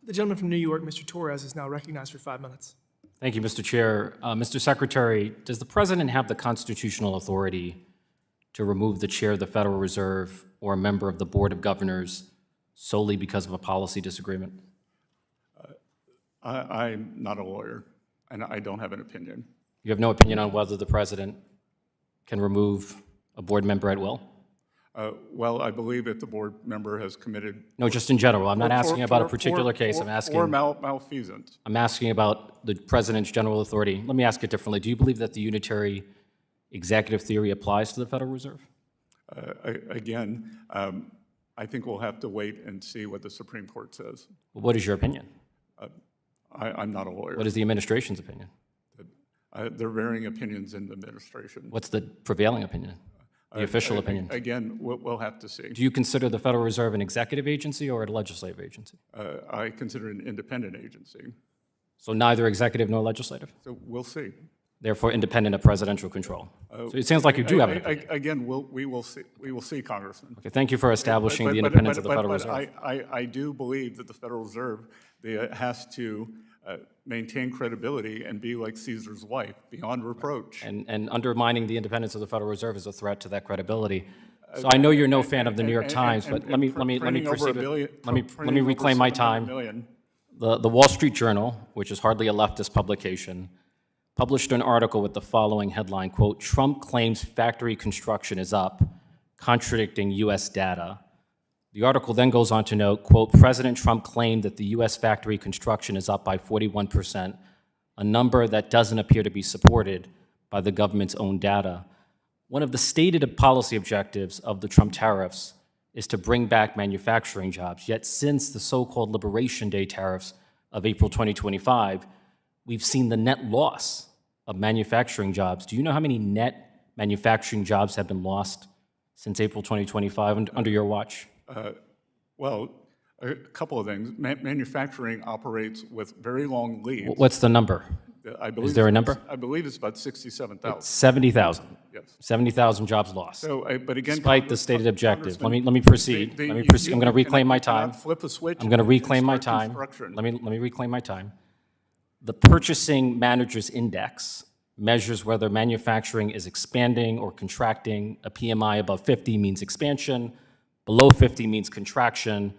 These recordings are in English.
The gentleman from New York, Mr. Torres, is now recognized for 5 minutes. Thank you, Mr. Chair. Mr. Secretary, does the President have the constitutional authority to remove the Chair of the Federal Reserve or a member of the Board of Governors solely because of a policy disagreement? I'm not a lawyer, and I don't have an opinion. You have no opinion on whether the President can remove a board member at will? Well, I believe if the board member has committed... No, just in general. I'm not asking about a particular case. I'm asking... Or malfeasance. I'm asking about the President's general authority. Let me ask it differently. Do you believe that the unitary executive theory applies to the Federal Reserve? Again, I think we'll have to wait and see what the Supreme Court says. What is your opinion? I'm not a lawyer. What is the administration's opinion? There are varying opinions in the administration. What's the prevailing opinion? The official opinion? Again, we'll have to see. Do you consider the Federal Reserve an executive agency or a legislative agency? I consider it an independent agency. So neither executive nor legislative? So we'll see. Therefore independent of presidential control. So it sounds like you do have an opinion. Again, we will see, Congressman. Okay, thank you for establishing the independence of the Federal Reserve. I do believe that the Federal Reserve has to maintain credibility and be like Caesar's wife, beyond reproach. And undermining the independence of the Federal Reserve is a threat to that credibility. So I know you're no fan of the New York Times, but let me proceed. Let me reclaim my time. The Wall Street Journal, which is hardly a leftist publication, published an article with the following headline, quote, "Trump claims factory construction is up, contradicting U.S. data." The article then goes on to note, quote, "President Trump claimed that the U.S. factory construction is up by 41%, a number that doesn't appear to be supported by the government's own data." One of the stated policy objectives of the Trump tariffs is to bring back manufacturing jobs. Yet since the so-called Liberation Day tariffs of April 2025, we've seen the net loss of manufacturing jobs. Do you know how many net manufacturing jobs have been lost since April 2025 under your watch? Well, a couple of things. Manufacturing operates with very long leads. What's the number? Is there a number? I believe it's about 67,000. 70,000. Yes. 70,000 jobs lost. So, but again, despite the stated objective. Let me proceed. I'm going to reclaim my time. Flip a switch. I'm going to reclaim my time. Let me reclaim my time. The Purchasing Managers Index measures whether manufacturing is expanding or contracting. A PMI above 50 means expansion. Below 50 means contraction.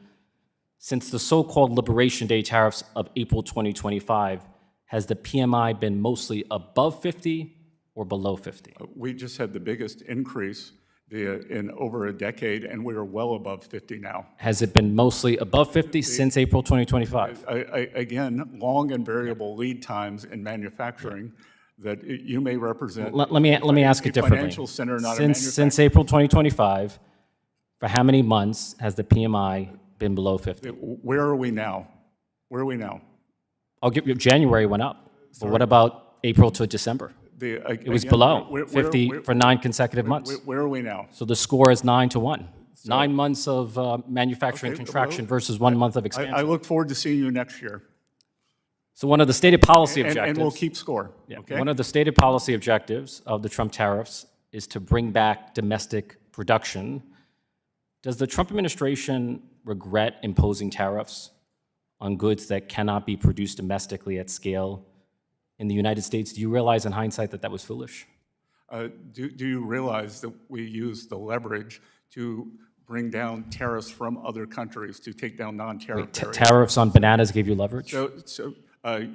Since the so-called Liberation Day tariffs of April 2025, has the PMI been mostly above 50 or below 50? We just had the biggest increase in over a decade, and we are well above 50 now. Has it been mostly above 50 since April 2025? Again, long and variable lead times in manufacturing that you may represent. Let me ask it differently. Financial center, not a manufacturing. Since April 2025, for how many months has the PMI been below 50? Where are we now? Where are we now? I'll give you, January went up. But what about April to December? It was below 50 for 9 consecutive months. Where are we now? So the score is 9-1. 9 months of manufacturing contraction versus 1 month of expansion. I look forward to seeing you next year. So one of the stated policy objectives. And we'll keep score. Yeah, okay? one of the stated policy objectives of the Trump tariffs is to bring back domestic production. Does the Trump administration regret imposing tariffs on goods that cannot be produced domestically at scale in the United States? Do you realize in hindsight that that was foolish? Do you realize that we use the leverage to bring down tariffs from other countries to take down non-tariff barriers? Tariffs on bananas gave you leverage?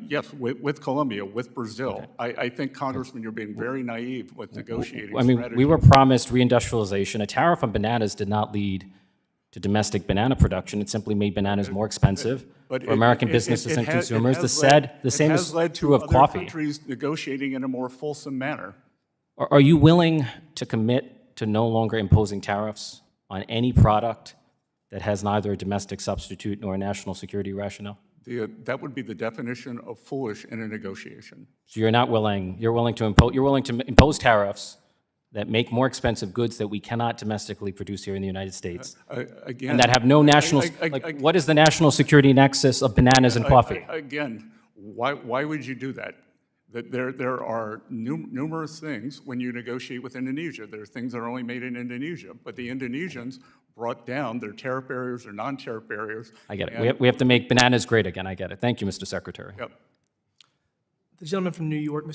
Yes, with Colombia, with Brazil. Okay. I think, Congressman, you're being very naive with negotiating strategy. We were promised reindustrialization. A tariff on bananas did not lead to domestic banana production. It simply made bananas more expensive for American businesses and consumers. The same is true of coffee. Countries negotiating in a more fulsome manner. Are you willing to commit to no longer imposing tariffs on any product that has neither a domestic substitute nor a national security rationale? That would be the definition of foolish in a negotiation. So you're not willing. You're willing to impose tariffs that make more expensive goods that we cannot domestically produce here in the United States, again, and that have no national. What is the national security nexus of bananas and coffee? Again, why would you do that? There are numerous things when you negotiate with Indonesia. There are things that are only made in Indonesia, but the Indonesians brought down their tariff barriers or non-tariff barriers. I get it. And- We have to make bananas great again. I get it. Thank you, Mr. Secretary. Yep. The gentleman from New York, Mr.